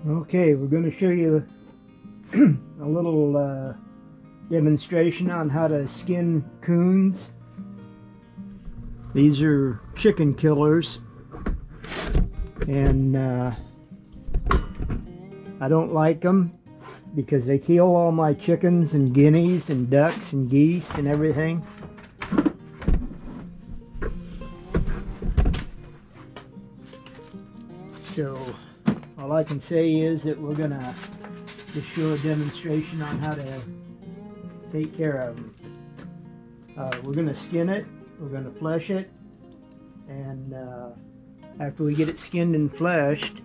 Okay, we're going to show you a little demonstration on how to skin coons. These are chicken killers, and I don't like them because they kill all my chickens and guineas and ducks and geese and everything. So all I can say is that we're gonna just show a demonstration on how to take care of them. We're gonna skin it, we're gonna flesh it, and after we get it skinned and fleshed,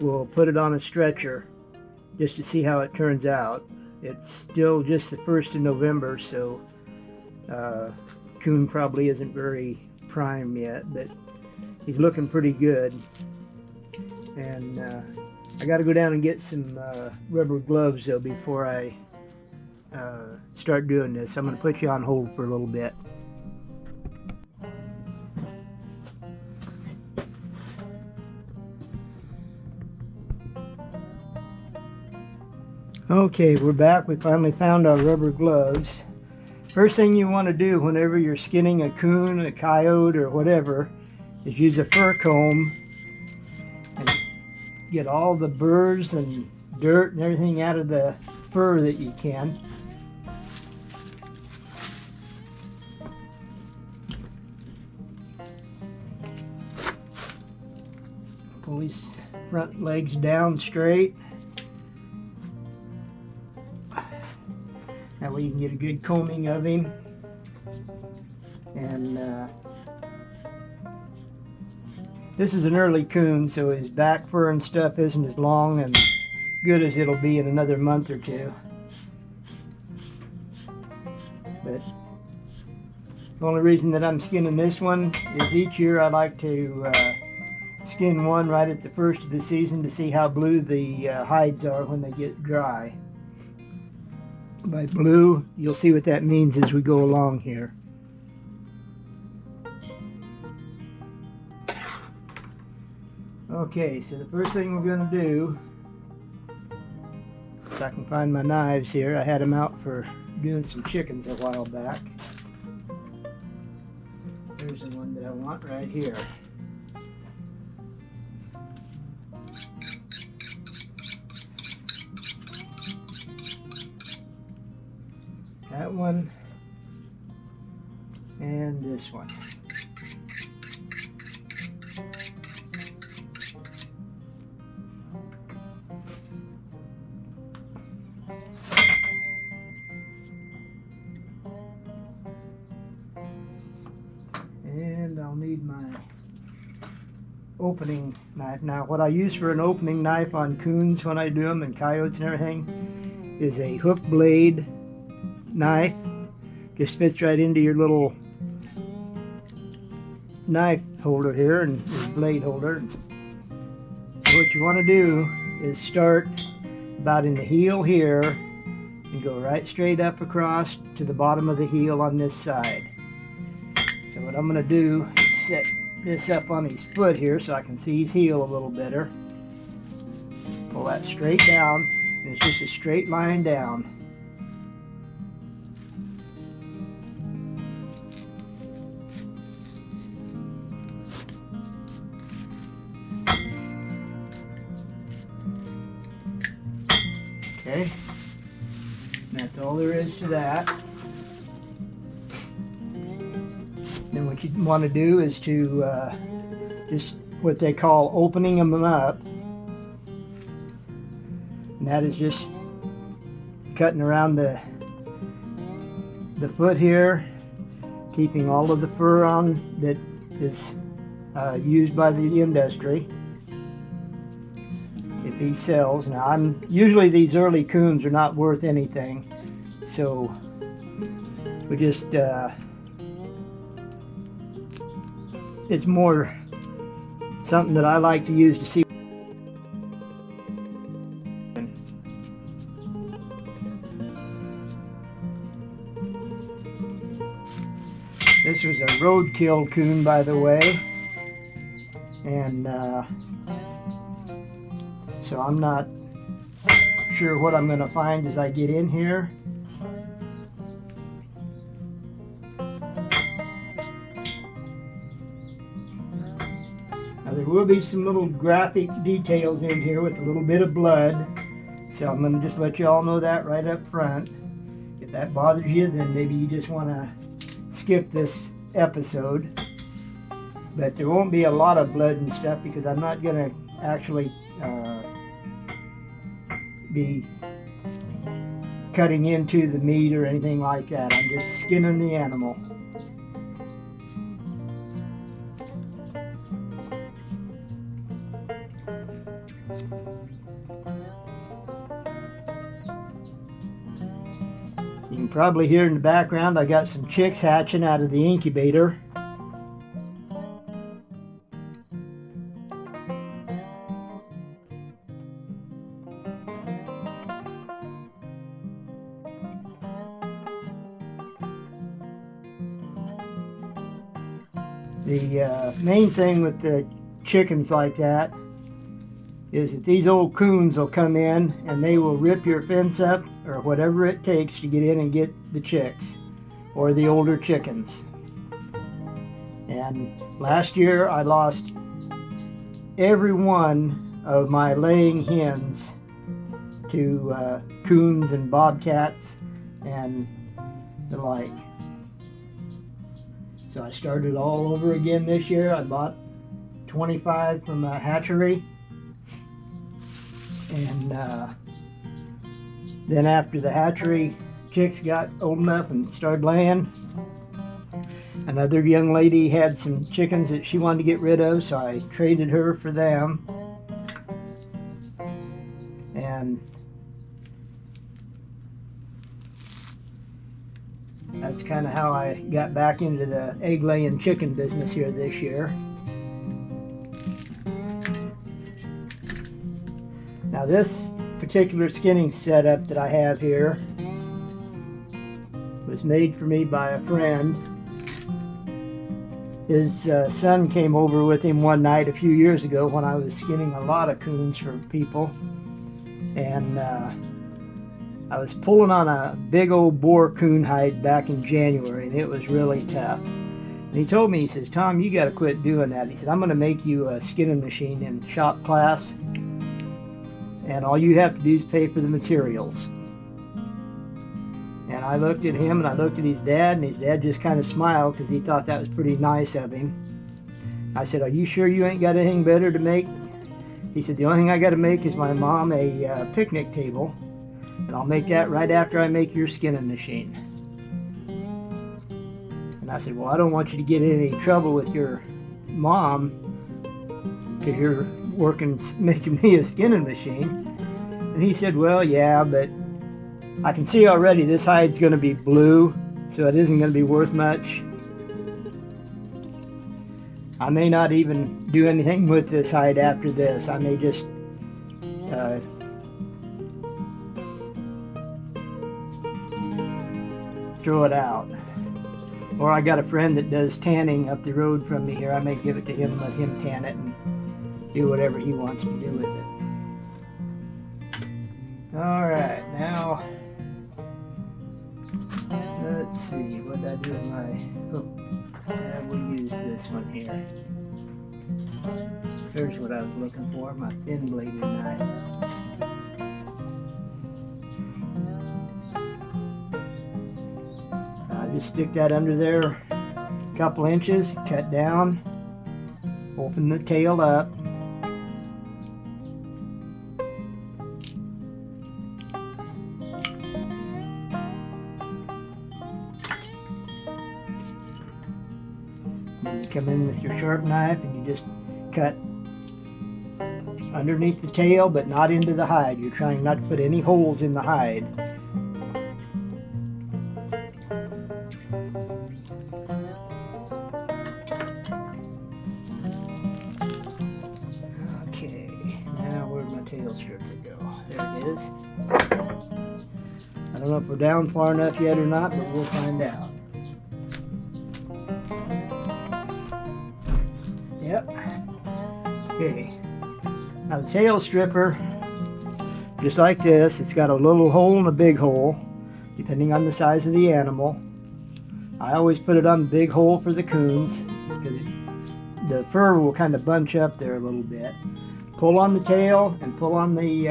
we'll put it on a stretcher just to see how it turns out. It's still just the 1st of November, so coon probably isn't very prime yet, but he's looking pretty good. And I got to go down and get some rubber gloves though before I start doing this. I'm going to put you on hold for a little bit. Okay, we're back. We finally found our rubber gloves. First thing you want to do whenever you're skinning a coon, a coyote, or whatever is use a fur comb and get all the burrs and dirt and everything out of the fur that you can. Pull his front legs down straight. That way you can get a good combing of him. And this is an early coon, so his back fur and stuff isn't as long and good as it'll be in another month or two. But the only reason that I'm skinning this one is each year I like to skin one right at the first of the season to see how blue the hides are when they get dry. By blue, you'll see what that means as we go along here. Okay, so the first thing we're going to do, if I can find my knives here, I had them out for doing some chickens a while back. There's the one that I want right here. That one and this one. And I'll need my opening knife. Now what I use for an opening knife on coons when I do them and coyotes and everything is a hook blade knife. Just fits right into your little knife holder here and this blade holder. So what you want to do is start about in the heel here and go right straight up across to the bottom of the heel on this side. So what I'm going to do is set this up on his foot here so I can see his heel a little better. Pull that straight down, and it's just a straight line down. Okay, and that's all there is to that. Then what you want to do is to just what they call opening them up, and that is just cutting around the foot here, keeping all of the fur on that is used by the industry. If he sells. Now usually these early coons are not worth anything, so we just it's more something that I like to use to see. This was a roadkill coon, by the way, and so I'm not sure what I'm going to find as I get in here. Now there will be some little graphic details in here with a little bit of blood, so I'm going to just let you all know that right up front. If that bothers you, then maybe you just want to skip this episode. But there won't be a lot of blood and stuff because I'm not going to actually be cutting into the meat or anything like that. I'm just skinning the animal. You can probably hear in the background I got some chicks hatching out of the incubator. The main thing with the chickens like that is that these old coons will come in and they will rip your fence up or whatever it takes to get in and get the chicks or the older chickens. And last year I lost every one of my laying hens to coons and bobcats and the like. So I started all over again this year. I bought 25 from a hatchery. And then after the hatchery chicks got old enough and started laying, another young lady had some chickens that she wanted to get rid of, so I traded her for them. And that's kind of how I got back into the egg-laying chicken business here this year. Now this particular skinning setup that I have here was made for me by a friend. His son came over with him one night a few years ago when I was skinning a lot of coons for people. And I was pulling on a big old boar coon hide back in January, and it was really tough. And he told me, he says, "Tom, you got to quit doing that." He said, "I'm going to make you a skinning machine in shop class, and all you have to do is pay for the materials." And I looked at him and I looked at his dad, and his dad just kind of smiled because he thought that was pretty nice of him. I said, "Are you sure you ain't got anything better to make?" He said, "The only thing I got to make is my mom a picnic table, and I'll make that right after I make your skinning machine." And I said, "Well, I don't want you to get in any trouble with your mom because you're working making me a skinning machine." And he said, "Well, yeah, but I can see already this hide's going to be blue, so it isn't going to be worth much. I may not even do anything with this hide after this. I may just throw it out. Or I got a friend that does tanning up the road from me here. I may give it to him and let him tan it and do whatever he wants to do with it." Alright, now let's see, what did I do with my hook? We'll use this one here. There's what I was looking for, my thin bladed knife. Just stick that under there a couple inches, cut down, open the tail up. Then you come in with your sharp knife and you just cut underneath the tail but not into the hide. You're trying not to put any holes in the hide. Okay, now where'd my tail stripper go? There it is. I don't know if we're down far enough yet or not, but we'll find out. Yep. Okay. Now the tail stripper just like this. It's got a little hole and a big hole, depending on the size of the animal. I always put it on the big hole for the coons, because the fur will kind of bunch up there a little bit. Pull on the tail and pull on the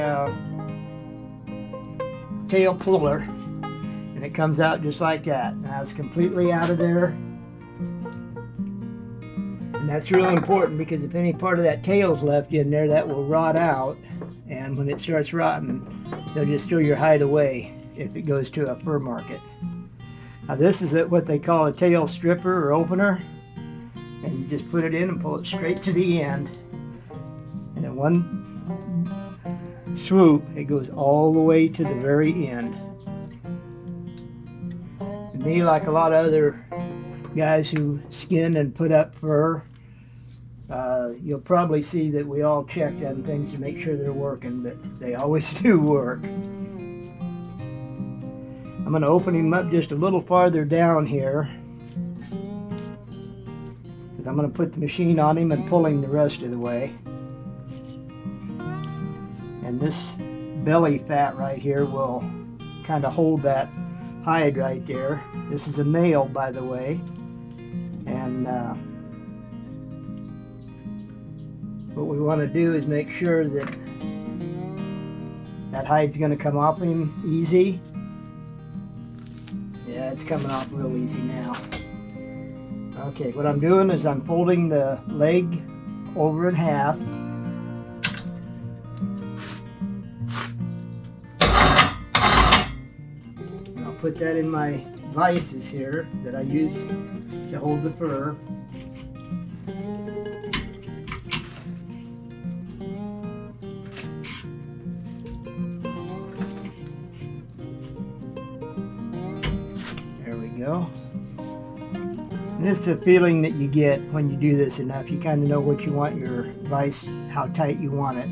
tail puller, and it comes out just like that. Now it's completely out of there. And that's really important, because if any part of that tail's left in there, that will rot out. And when it starts rotting, they'll just throw your hide away if it goes to a fur market. Now this is what they call a tail stripper or opener. And you just put it in and pull it straight to the end. And in one swoop, it goes all the way to the very end. And me, like a lot of other guys who skin and put up fur, you'll probably see that we all check on things to make sure they're working, but they always do work. I'm going to open him up just a little farther down here, because I'm going to put the machine on him and pull him the rest of the way. And this belly fat right here will kind of hold that hide right there. This is a male, by the way, and what we want to do is make sure that that hide's going to come off him easy. Yeah, it's coming off real easy now. Okay, what I'm doing is I'm folding the leg over in half. And I'll put that in my vices here that I use to hold the fur. Go. And it's a feeling that you get when you do this enough. You kind of know what you want your vise, how tight you want it.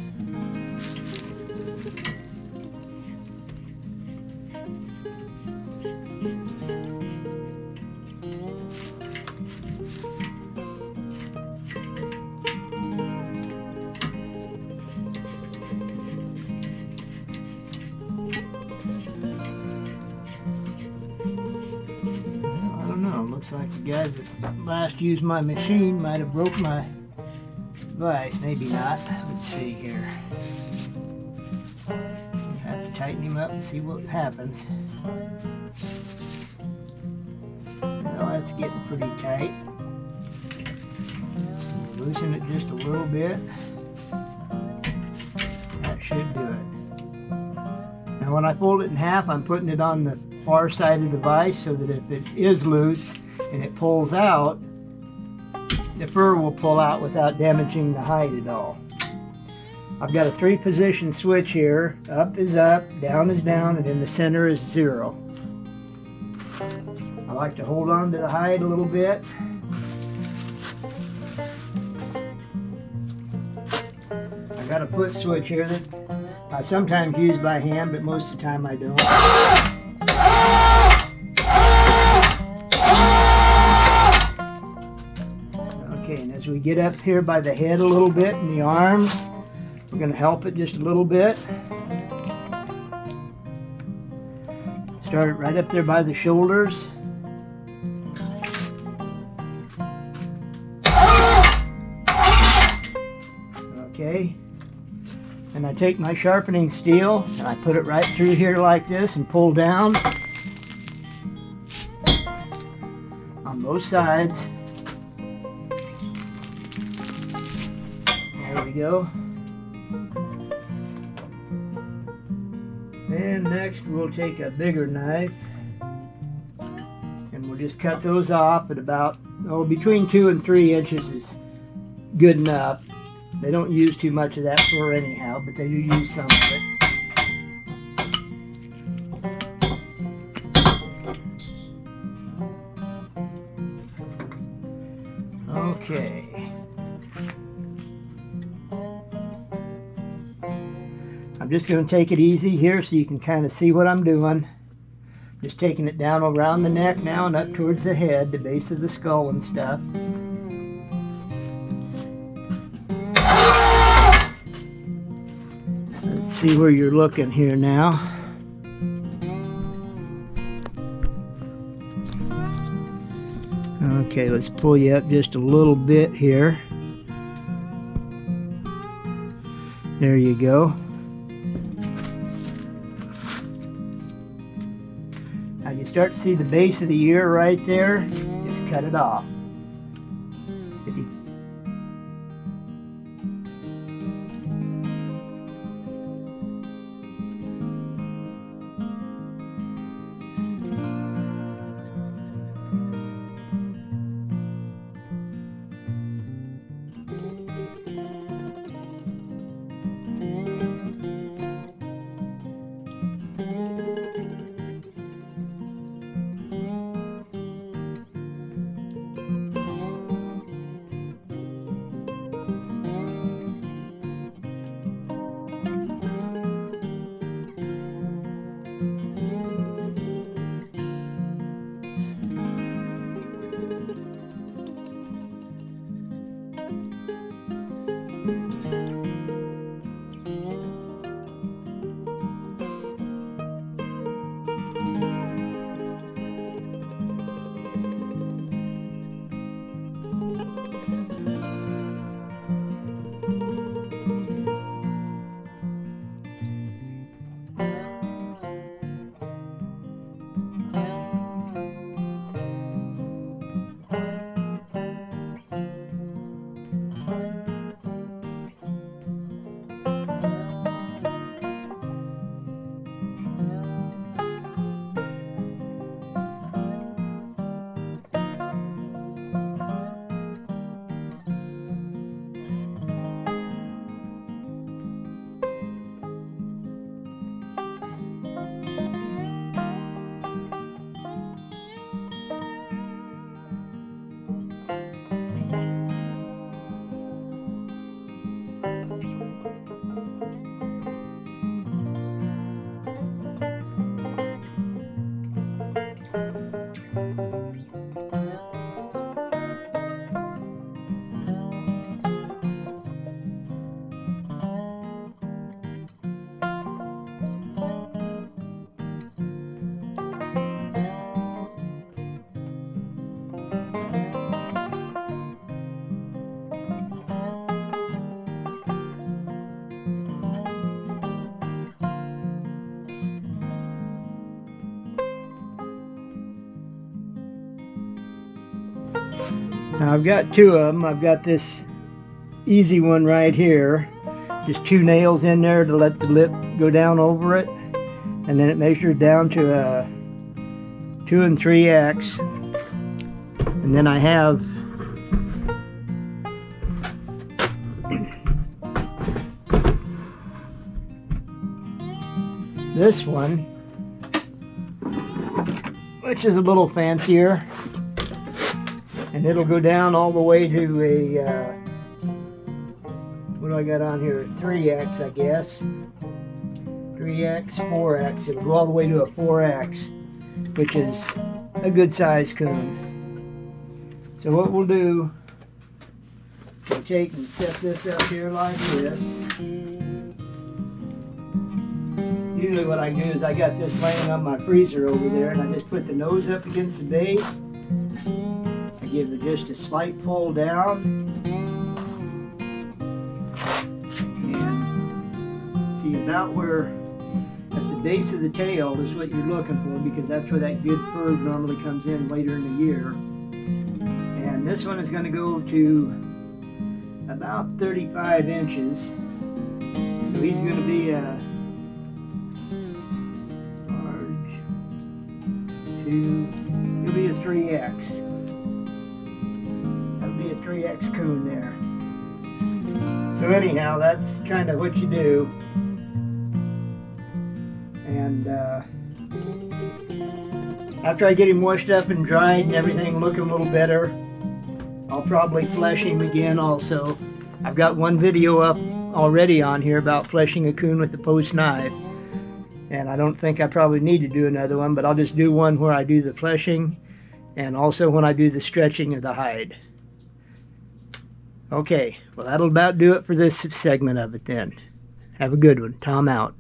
Looks like the guy that last used my machine might have broke my vise. Maybe not. Let's see here. Have to tighten him up and see what happens. Well, that's getting pretty tight. Loosen it just a little bit. That should do it. Now when I fold it in half, I'm putting it on the far side of the vise so that if it is loose and it pulls out, the fur will pull out without damaging the hide at all. I've got a 3-position switch here. Up is up, down is down, and in the center is 0. I like to hold on to the hide a little bit. I've got a foot switch here that I sometimes use by hand, but most of the time I don't. Okay, and as we get up here by the head a little bit and the arms, we're going to help it just a little bit. Start it right up there by the shoulders. Okay, and I take my sharpening steel and I put it right through here like this and pull down on both sides. There we go. And next we'll take a bigger knife and we'll just cut those off at about, between 2 and 3 inches is good enough. They don't use too much of that fur anyhow, but they do use some of it. Okay. I'm just going to take it easy here so you can kind of see what I'm doing. Just taking it down around the neck now and up towards the head, the base of the skull and stuff. Let's see where you're looking here now. Okay, let's pull you up just a little bit here. There you go. Now you start to see the base of the ear right there. Just cut it off. If you Now I've got two of them. I've got this easy one right here. Just 2 nails in there to let the lip go down over it. And then it measures down to a 2 3/8. And then I have this one, which is a little fancier. And it'll go down all the way to a, what do I got on here? 3X, I guess. 3X, 4X. It'll go all the way to a 4X, which is a good size coon. So what we'll do, we'll take and set this up here like this. Usually what I do is I got this laying on my freezer over there, and I just put the nose up against the base. Give it just a slight pull down, and see about where at the base of the tail is what you're looking for, because that's where that good fur normally comes in later in the year. And this one is going to go to about 35 inches, so he's going to be a large 2, he'll be a 3X. 3X coon there. So anyhow, that's kind of what you do. And after I get him washed up and dried and everything looking a little better, I'll probably flesh him again also. I've got one video up already on here about fleshing a coon with a post knife, and I don't think I probably need to do another one, but I'll just do one where I do the fleshing and also when I do the stretching of the hide. Okay, well that'll about do it for this segment of it then. Have a good one. Tom out.